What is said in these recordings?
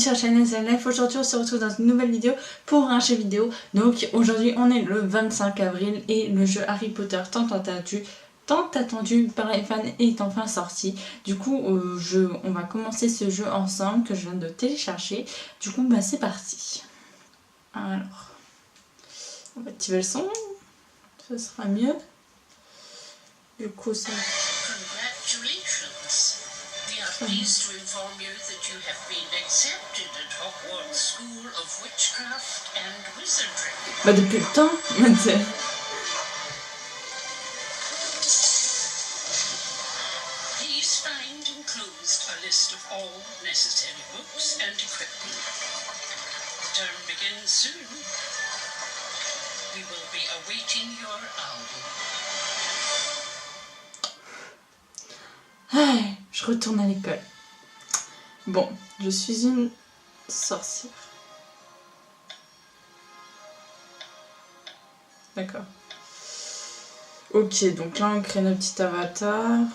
sur la chaîne SLF. Aujourd'hui on se retrouve dans une nouvelle vidéo pour un jeu vidéo. Donc aujourd'hui on est le 25 avril et le jeu Harry Potter tant attendu par les fans est enfin sorti. Du coup on va commencer ce jeu ensemble que je viens de télécharger. Du coup bah, c'est parti. Alors on va activer le son, ça sera mieux. Du coup ça... Pleased to inform you that you have been accepted at Hogwarts School of Witchcraft and Wizardry. Bah depuis le temps, Please find enclosed a list of all necessary books and equipment. The term begins soon. We will be awaiting your owl. Je retourne à l'école. Bon, je suis une sorcière. D'accord. Ok, donc là on crée notre petit avatar.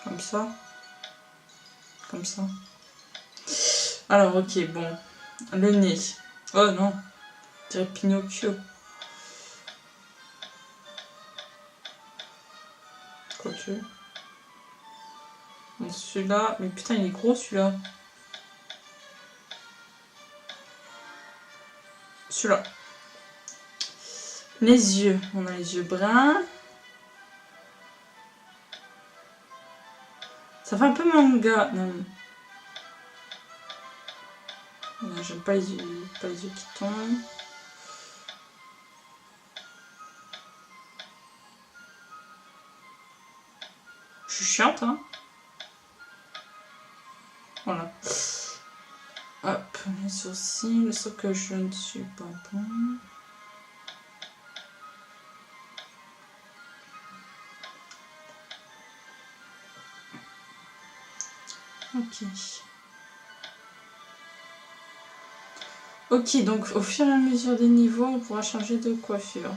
Comme ça. Comme ça. Alors ok, bon. Le nez. Oh non. Je dirais Pinocchio. Quoique. Bon, celui-là. Mais putain, il est gros celui-là. Celui-là. Les yeux. On a les yeux bruns. Ça fait un peu manga. Non. J'aime pas les yeux qui tombent. Je suis chiante, hein. Voilà. Hop, les sourcils, sauf que je ne suis pas bon. Ok. Ok, donc au fur et à mesure des niveaux, on pourra changer de coiffure.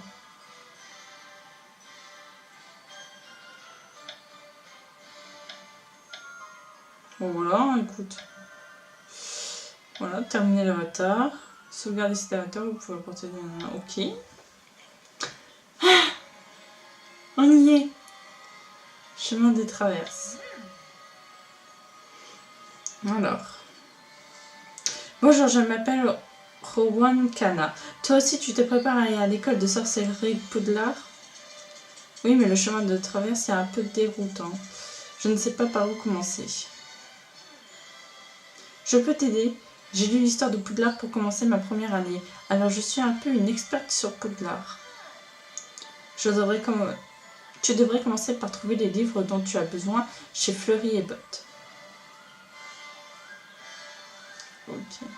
Bon voilà, écoute. Voilà, terminer l'avatar. Sauvegarder cet avatar, vous pouvez le porter dans la main. Ok. Ah, on y est. Chemin des traverses. Alors. Bonjour, je m'appelle Rowan Kana. Toi aussi, tu te prépares à aller à l'école de sorcellerie Poudlard? Oui, mais le chemin de traverse est un peu déroutant. Je ne sais pas par où commencer. Je peux t'aider. J'ai lu l'histoire de Poudlard pour commencer ma première année, alors je suis un peu une experte sur Poudlard. Tu devrais commencer par trouver les livres dont tu as besoin chez Fleury et Botte. Ok.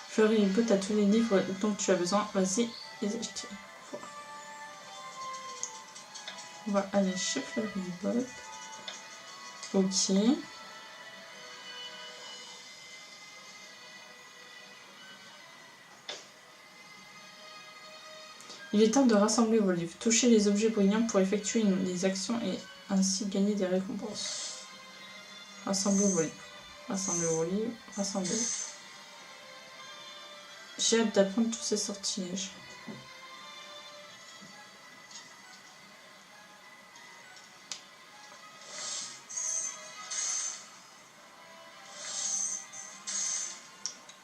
Fleury et Botte a tous les livres dont tu as besoin. Vas-y, les acheter. Voilà. On va aller chez Fleury et Botte. Ok. Il est temps de rassembler vos livres. Touchez les objets brillants pour effectuer des actions et ainsi gagner des récompenses. Rassemblez vos livres. Rassemblez vos livres. Rassemblez. J'ai hâte d'apprendre tous ces sortilèges.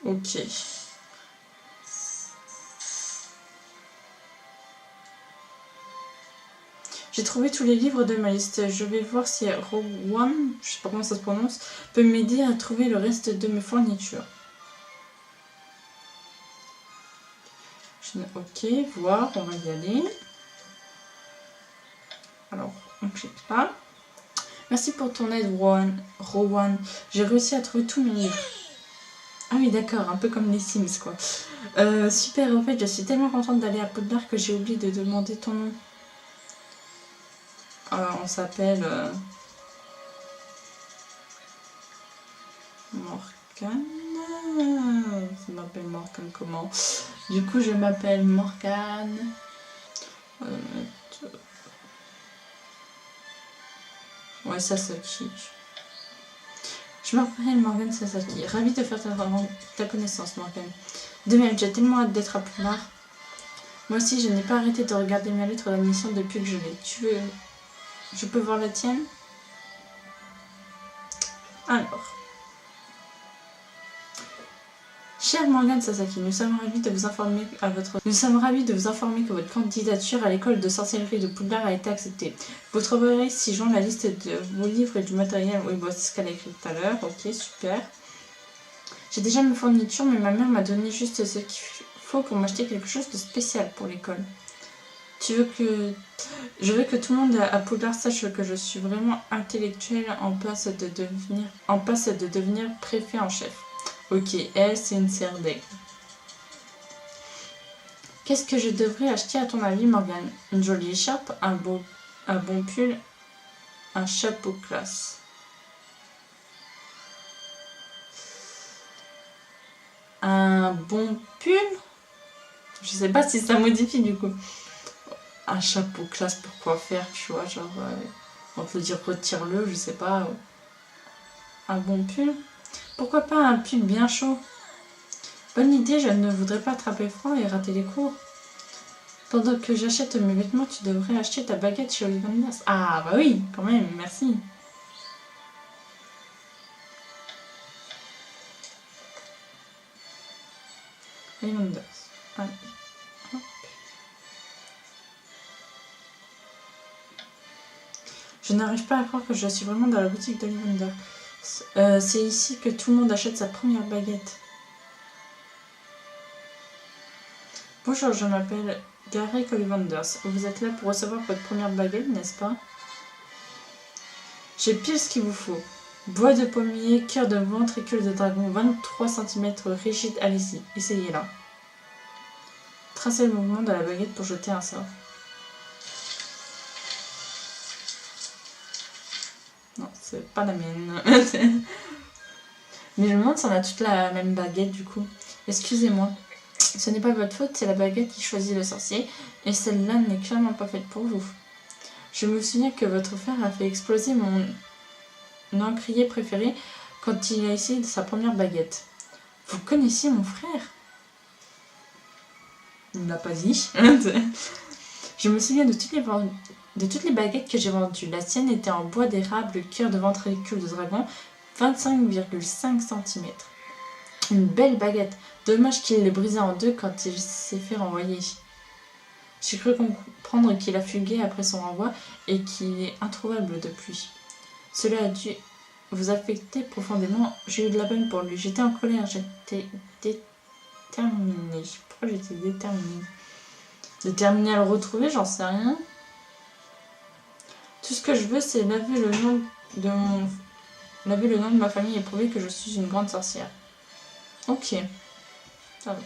Ok. J'ai trouvé tous les livres de ma liste. Je vais voir si Rowan, je sais pas comment ça se prononce, peut m'aider à trouver le reste de mes fournitures. Ok, voir, on va y aller. Alors, on clique là. Merci pour ton aide, Rowan. J'ai réussi à trouver tous mes livres. Ah oui, d'accord, un peu comme les Sims, quoi. Super, en fait, je suis tellement contente d'aller à Poudlard que j'ai oublié de demander ton nom. On s'appelle Morgane. Je m'appelle Morgane comment? Du coup, je m'appelle Morgane. Ouais, Sasaki. Je m'appelle Morgane Sasaki. Ravie de faire ta connaissance, Morgane. De même, j'ai tellement hâte d'être à Poudlard. Moi aussi, je n'ai pas arrêté de regarder ma lettre d'admission depuis que je l'ai. Tu veux... Je peux voir la tienne? Alors. Chère Morgane Sasaki, nous sommes ravis de vous informer que votre candidature à l'école de sorcellerie de Poudlard a été acceptée. Vous trouverez ci-joint la liste de vos livres et du matériel. Oui, bon, c'est ce qu'elle a écrit tout à l'heure. Ok, super. J'ai déjà mes fournitures, mais ma mère m'a donné juste ce qu'il faut pour m'acheter quelque chose de spécial pour l'école. Je veux que tout le monde à Poudlard sache que je suis vraiment intellectuelle en passe de devenir préfet en chef. Ok, elle, c'est une serre d'aigle. Qu'est-ce que je devrais acheter à ton avis, Morgane? Une jolie écharpe, un bon pull, un chapeau classe. Un bon pull? Je sais pas si ça modifie du coup. Un chapeau classe, pourquoi faire, tu vois, genre... on peut dire retire-le, je sais pas. Un bon pull? Pourquoi pas un pull bien chaud? Bonne idée, je ne voudrais pas attraper froid et rater les cours. Pendant que j'achète mes vêtements, tu devrais acheter ta baguette chez Ollivanders. Ah bah oui, quand même, merci. Ollivanders. Allez. Hop. Je n'arrive pas à croire que je suis vraiment dans la boutique d'Ollivanders. C'est ici que tout le monde achète sa première baguette. Bonjour, je m'appelle Garrick Ollivanders. Vous êtes là pour recevoir votre première baguette, n'est-ce pas? J'ai pile ce qu'il vous faut. Bois de pommier, cœur de ventricule de dragon, 23 cm rigide, allez-y, essayez-la. Tracez le mouvement de la baguette pour jeter un sort. Non, c'est pas la mienne. Mais je me demande si on a toute la même baguette du coup. Excusez-moi. Ce n'est pas votre faute, c'est la baguette qui choisit le sorcier, et celle-là n'est clairement pas faite pour vous. Je me souviens que votre frère a fait exploser mon encrier préféré quand il a essayé sa première baguette. Vous connaissiez mon frère? Il ne l'a pas dit. Je me souviens de toutes les baguettes que j'ai vendues. La sienne était en bois d'érable, cœur de ventricule de dragon, 25,5 cm. Une belle baguette. Dommage qu'il l'ait brisée en deux quand il s'est fait renvoyer. J'ai cru comprendre qu'il a fugué après son renvoi et qu'il est introuvable depuis. Cela a dû vous affecter profondément. J'ai eu de la peine pour lui. J'étais en colère. J'étais déterminée. Pourquoi j'étais déterminée? Déterminée à le retrouver, j'en sais rien. Tout ce que je veux, c'est laver le nom de ma famille et prouver que je suis une grande sorcière. Ok. Ça va.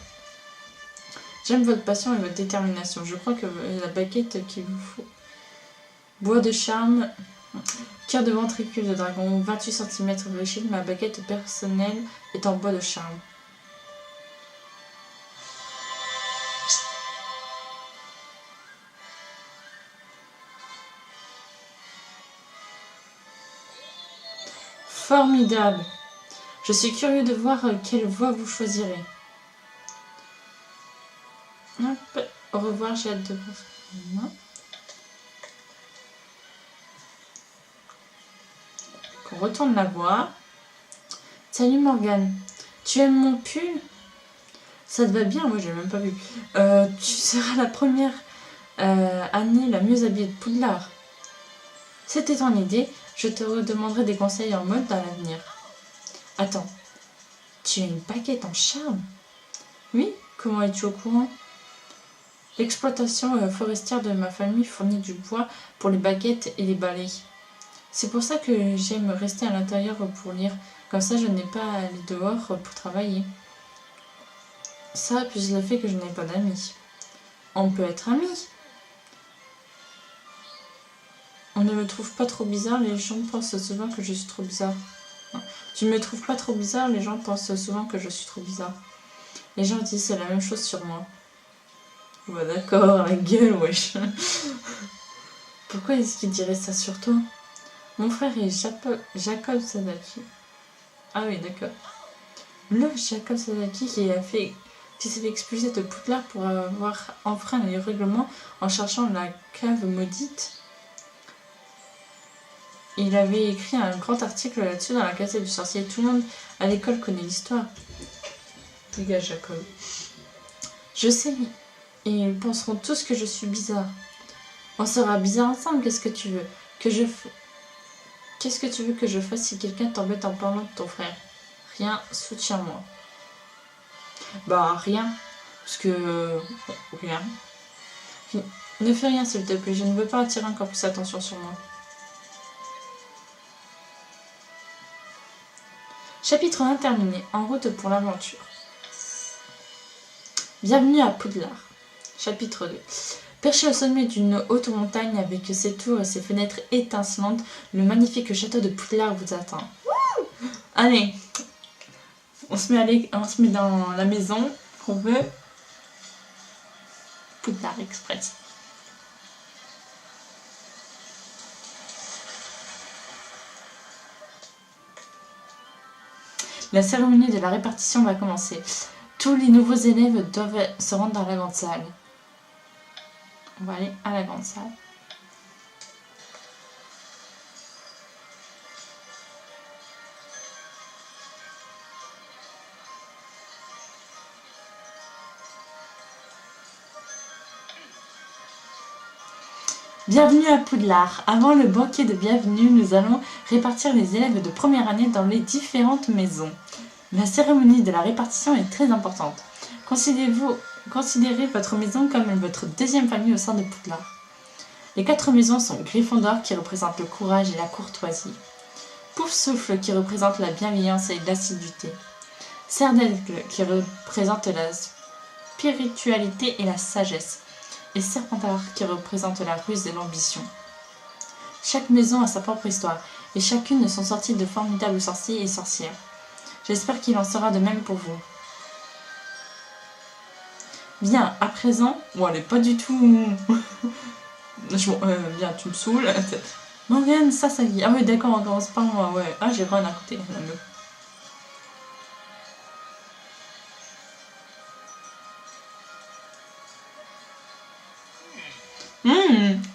J'aime votre passion et votre détermination. Je crois que la baguette qu'il vous faut. Bois de charme, cœur de ventricule de dragon, 28 cm rigide. Ma baguette personnelle est en bois de charme. Formidable. Je suis curieux de voir quelle voie vous choisirez. Hop. Au revoir, j'ai hâte de voir. On retourne la voir. Salut Morgane. Tu aimes mon pull? Ça te va bien? Moi, j'ai même pas vu. Tu seras la première année la mieux habillée de Poudlard. C'était ton idée. Je te redemanderai des conseils en mode dans l'avenir. Attends, tu as une baguette en charme? Oui, comment es-tu au courant? L'exploitation forestière de ma famille fournit du bois pour les baguettes et les balais. C'est pour ça que j'aime rester à l'intérieur pour lire. Comme ça, je n'ai pas à aller dehors pour travailler. Ça, plus le fait que je n'ai pas d'amis. On peut être amis. On ne me trouve pas trop bizarre, les gens pensent souvent que je suis trop bizarre. Non. Tu me trouves pas trop bizarre, les gens pensent souvent que je suis trop bizarre. Les gens disent la même chose sur moi. Bah d'accord, la gueule, wesh. Pourquoi est-ce qu'il dirait ça sur toi? Mon frère est Jacob Sadaki. Ah oui, d'accord. Le Jacob Sadaki qui s'est fait expulser de Poudlard pour avoir enfreint les règlements en cherchant la cave maudite. Il avait écrit un grand article là-dessus dans la Gazette du Sorcier. Tout le monde à l'école connaît l'histoire. Les gars, Jacob. Je sais, et ils penseront tous que je suis bizarre. On sera bizarre ensemble, qu'est-ce que tu veux Qu'est-ce que tu veux que je fasse si quelqu'un t'embête en parlant de ton frère? Rien, soutiens-moi. Bah, rien. Parce que... rien. Ne fais rien, s'il te plaît, je ne veux pas attirer encore plus attention sur moi. Chapitre 1 terminé, en route pour l'aventure. Bienvenue à Poudlard. Chapitre 2. Perché au sommet d'une haute montagne avec ses tours et ses fenêtres étincelantes, le magnifique château de Poudlard vous attend. Allez, on se met dans la maison qu'on veut. Poudlard Express. La cérémonie de la répartition va commencer. Tous les nouveaux élèves doivent se rendre dans la grande salle. On va aller à la grande salle. Bienvenue à Poudlard. Avant le banquet de bienvenue, nous allons répartir les élèves de première année dans les différentes maisons. La cérémonie de la répartition est très importante. Considérez votre maison comme votre deuxième famille au sein de Poudlard. Les 4 maisons sont Gryffondor qui représente le courage et la courtoisie, Poufsouffle qui représente la bienveillance et l'assiduité, Cerf-d'Aigle qui représente la spiritualité et la sagesse, et Serpentard qui représente la ruse et l'ambition. Chaque maison a sa propre histoire, et chacune sont sorties de formidables sorciers et sorcières. J'espère qu'il en sera de même pour vous. Bien, à présent... Bon, elle est pas du tout... bien, tu me saoules. Morgane, ça y est. Ah oui, d'accord, on commence par moi, ouais. Ah, j'ai rien à côté, la meuf.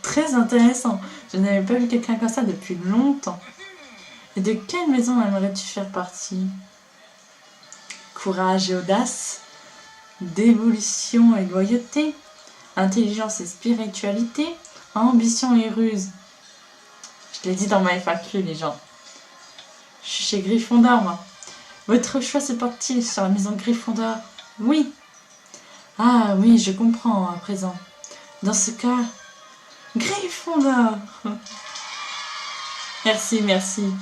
Très intéressant. Je n'avais pas vu quelqu'un comme ça depuis longtemps. Et de quelle maison aimerais-tu faire partie? Courage et audace, dévolution et loyauté, intelligence et spiritualité, ambition et ruse. Je l'ai dit dans ma FAQ, les gens. Je suis chez Gryffondor, moi. Votre choix se porte-t-il sur la maison Gryffondor? Oui. Ah oui, je comprends à présent. Dans ce cas, Gryffondor. Merci, merci.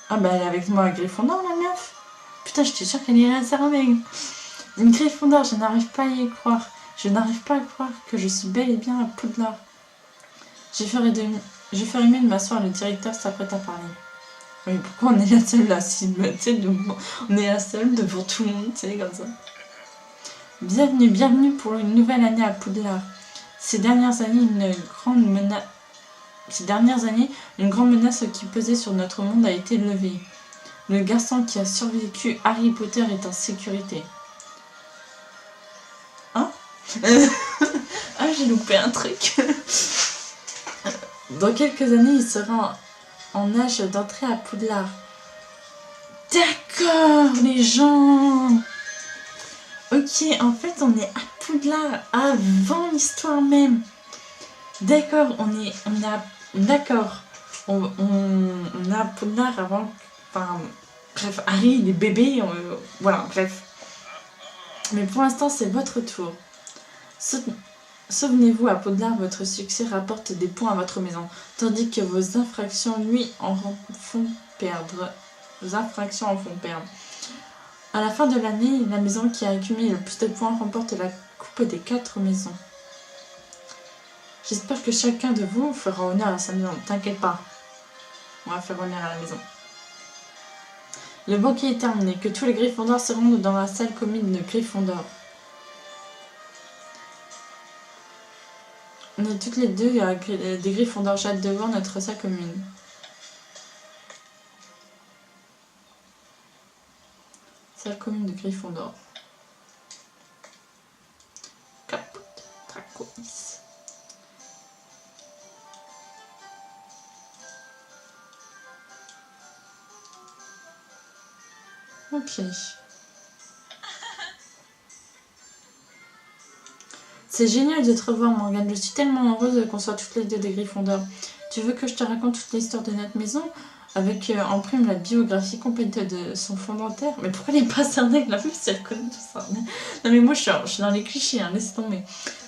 Ah bah elle est avec moi à Gryffondor, la meuf. Putain, j'étais sûre qu'elle irait à Saint-Romain. Une Gryffondor, je n'arrive pas à y croire. Je n'arrive pas à croire que je suis bel et bien à Poudlard. Je ferai mieux de m'asseoir, le directeur s'apprête à parler. Oui, pourquoi on est la seule là, on est la seule devant tout le monde, tu sais, comme ça. Bienvenue pour une nouvelle année à Poudlard. Ces dernières années, une grande menace qui pesait sur notre monde a été levée. Le garçon qui a survécu, Harry Potter, est en sécurité. Hein? Ah, j'ai loupé un truc. Dans quelques années, il sera en âge d'entrer à Poudlard. D'accord, les gens. Ok, en fait, on est à Poudlard avant l'histoire même. D'accord, d'accord. On est à Poudlard avant... Enfin, bref, Harry, il est bébé, voilà, bref. Mais pour l'instant, c'est votre tour. Souvenez-vous, à Poudlard, votre succès rapporte des points à votre maison, tandis que vos infractions, lui, en font perdre. Vos infractions en font perdre. À la fin de l'année, la maison qui a accumulé le plus de points remporte la coupe des 4 maisons. J'espère que chacun de vous fera honneur à sa maison. T'inquiète pas, on va faire honneur à la maison. Le banquet est terminé, que tous les Gryffondors se rendent dans la salle commune de Gryffondor. On est toutes les deux des Gryffondors. J'ai hâte de voir notre salle commune. Salle commune de Gryffondor. Caput Draconis. Ok. C'est génial de te revoir, Morgane. Je suis tellement heureuse qu'on soit toutes les deux des Gryffondors. Tu veux que je te raconte toute l'histoire de notre maison avec en prime la biographie complète de son fondateur? Mais pourquoi elle n'est pas cernée? La meuf, si elle connaît tout ça. Non mais moi je suis dans les clichés, hein, laisse tomber.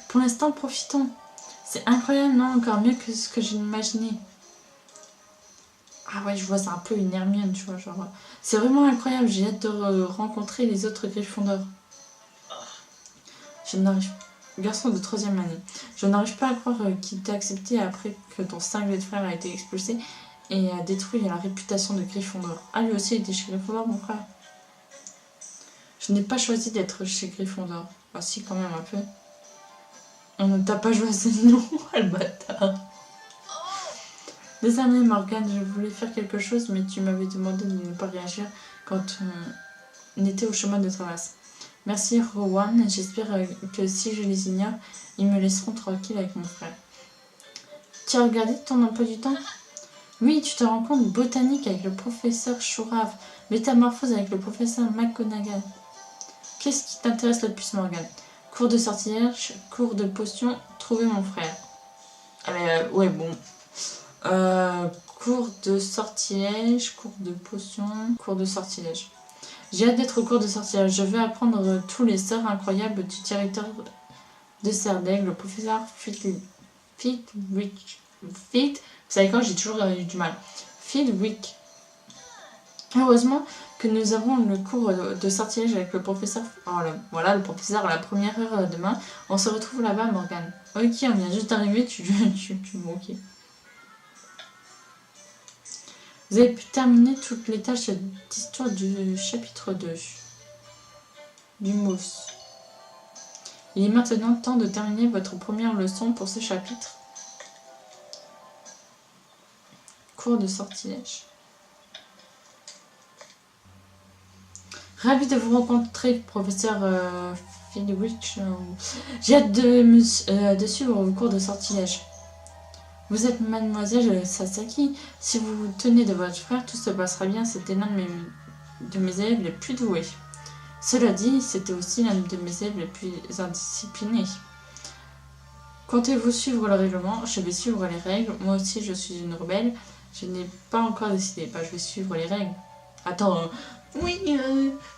Pour l'instant, profitons. C'est incroyable, non? Encore mieux que ce que j'ai imaginé. Ah ouais, je vois, c'est un peu une Hermione, tu vois, genre... C'est vraiment incroyable, j'ai hâte de rencontrer les autres Gryffondors. Je n'arrive pas... Garçon de 3e année. Je n'arrive pas à croire qu'il t'ait accepté après que ton cinglé de frère a été expulsé et a détruit la réputation de Gryffondor. Ah, lui aussi, il était chez Gryffondor, mon frère. Je n'ai pas choisi d'être chez Gryffondor. Ah si, quand même, un peu. On ne t'a pas choisi, non, le bâtard. Désolé, Morgane, je voulais faire quelque chose, mais tu m'avais demandé de ne pas réagir quand on était au chemin de traverse. Merci, Rowan. J'espère que si je les ignore, ils me laisseront tranquille avec mon frère. Tu as regardé ton emploi du temps? Oui, tu te rends compte, botanique avec le professeur Chourave, métamorphose avec le professeur McGonagall. Qu'est-ce qui t'intéresse le plus, Morgane? Cours de sortilège, cours de potion, trouver mon frère. Ah mais ouais, bon. Cours de sortilège, cours de potion, cours de sortilège. J'ai hâte d'être au cours de sortilège. Je veux apprendre tous les sorts incroyables du directeur de Serdaigle, le professeur Flitwick. Vous savez quoi, j'ai toujours eu du mal. Flitwick. Heureusement que nous avons le cours de sortilège avec le professeur. Oh là, voilà, le professeur à la première heure demain. On se retrouve là-bas, Morgane. Ok, on vient juste d'arriver, tu ok. Vous avez pu terminer toutes les tâches d'histoire du chapitre 2 du Mousse. Il est maintenant temps de terminer votre première leçon pour ce chapitre. Cours de sortilège. Ravi de vous rencontrer, professeur Flitwick. J'ai hâte de suivre vos cours de sortilège. Vous êtes mademoiselle Sasaki. Si vous vous tenez de votre frère, tout se passera bien. C'était l'un de mes élèves les plus doués. Cela dit, c'était aussi l'un de mes élèves les plus indisciplinés. Comptez-vous suivre le règlement? Je vais suivre les règles. Moi aussi, je suis une rebelle. Je n'ai pas encore décidé. Je vais suivre les règles. Attends, oui,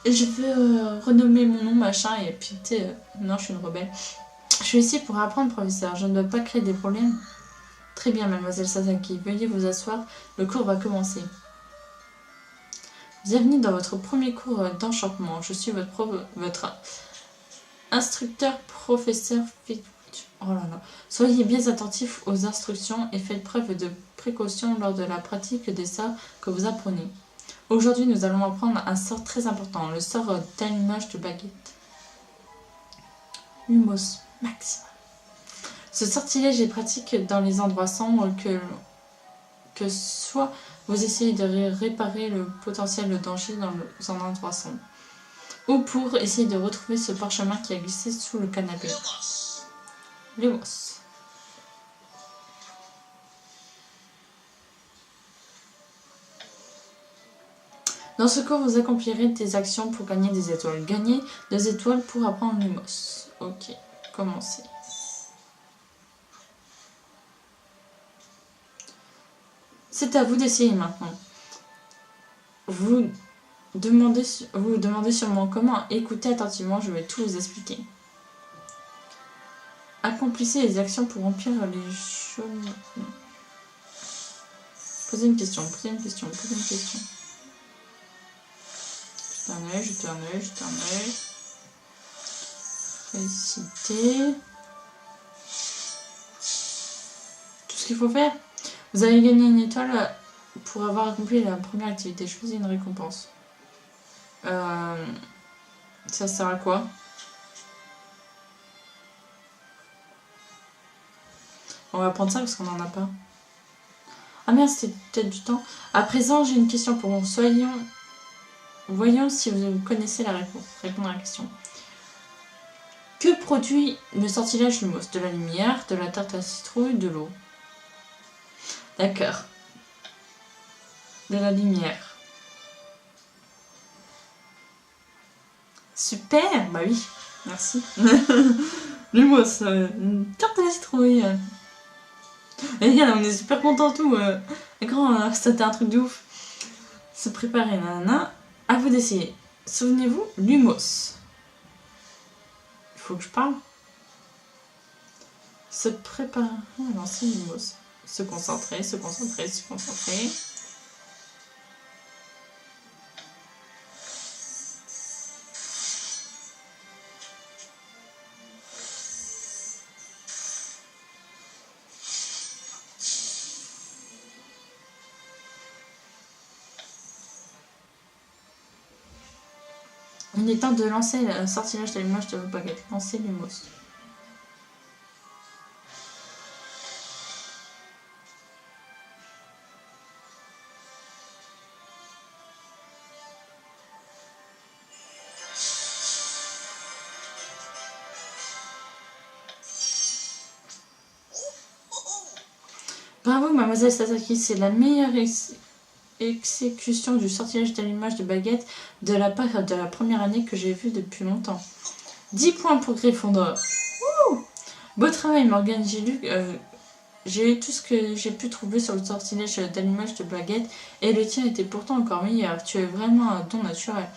je veux renommer mon nom, machin, et puis, tu sais, non, je suis une rebelle. Je suis ici pour apprendre, professeur. Je ne dois pas créer des problèmes. Très bien, mademoiselle Sasaki. Veuillez vous asseoir. Le cours va commencer. Bienvenue dans votre premier cours d'enchantement. Je suis votre instructeur, professeur Flitwick. Oh là là. Soyez bien attentifs aux instructions et faites preuve de précaution lors de la pratique des sorts que vous apprenez. Aujourd'hui, nous allons apprendre un sort très important, le sort d'allumage de baguette. Lumos maximum. Ce sortilège est pratique dans les endroits sombres que soit vous essayez de réparer le potentiel danger dans un endroit sombre, ou pour essayer de retrouver ce parchemin qui a glissé sous le canapé. Lumos. Dans ce cours, vous accomplirez des actions pour gagner des étoiles. Gagnez 2 étoiles pour apprendre Lumos. Ok, commencez. C'est à vous d'essayer maintenant. Vous demandez sûrement comment. Écoutez attentivement, je vais tout vous expliquer. Accomplissez les actions pour remplir les jaunes. Posez une question. Jetez un œil. Réciter. Tout ce qu'il faut faire. Vous avez gagné une étoile pour avoir accompli la première activité. Choisissez une récompense. Ça sert à quoi? On va prendre ça parce qu'on n'en a pas. Ah merde, c'était peut-être du temps. À présent, j'ai une question pour vous. Voyons si vous connaissez la réponse. Répondre à la question. Que produit le sortilège Lumos? De la lumière, de la tarte à citrouille, de l'eau. D'accord. De la lumière. Super, bah oui, merci. Lumos, une tarte à la citrouille. Et regarde, on est super contents tout. Grand, c'était un truc de ouf. Se préparer, nanana. À vous d'essayer. Souvenez-vous, Lumos. Il faut que je parle. Se préparer. Non, c'est Lumos. Se concentrer, se concentrer, se concentrer. Il est temps de lancer le sortilège d'allumage de vos baguettes. Lancez Lumos. Bravo, mademoiselle Sasaki, c'est la meilleure exécution du sortilège d'allumage de baguette de la part de la première année que j'ai vue depuis longtemps. 10 points pour Gryffondor. Wouh! Beau travail, Morgane. J'ai eu tout ce que j'ai pu trouver sur le sortilège d'allumage de baguette et le tien était pourtant encore meilleur. Tu es vraiment un don naturel.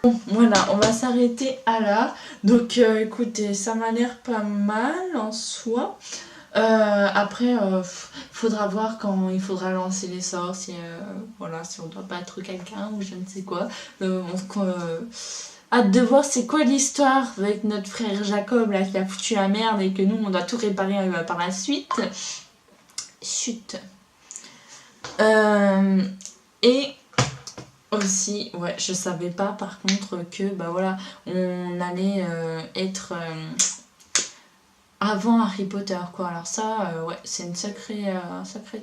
Bon, voilà, on va s'arrêter à là. Donc, écoutez, ça m'a l'air pas mal en soi. Après, faudra voir quand il faudra lancer les sorts, si, voilà, si on doit battre quelqu'un ou je ne sais quoi. Hâte de voir c'est quoi l'histoire avec notre frère Jacob là qui a foutu la merde et que nous on doit tout réparer par la suite. Chut. Et aussi, ouais, je savais pas par contre que bah voilà, on allait être avant Harry Potter quoi. Alors ça ouais, c'est un sacré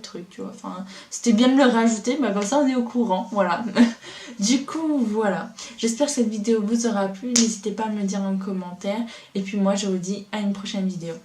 truc, tu vois. Enfin, c'était bien de le rajouter, bah comme ça on est au courant, voilà. Du coup, voilà. J'espère que cette vidéo vous aura plu. N'hésitez pas à me le dire en commentaire. Et puis moi, je vous dis à une prochaine vidéo.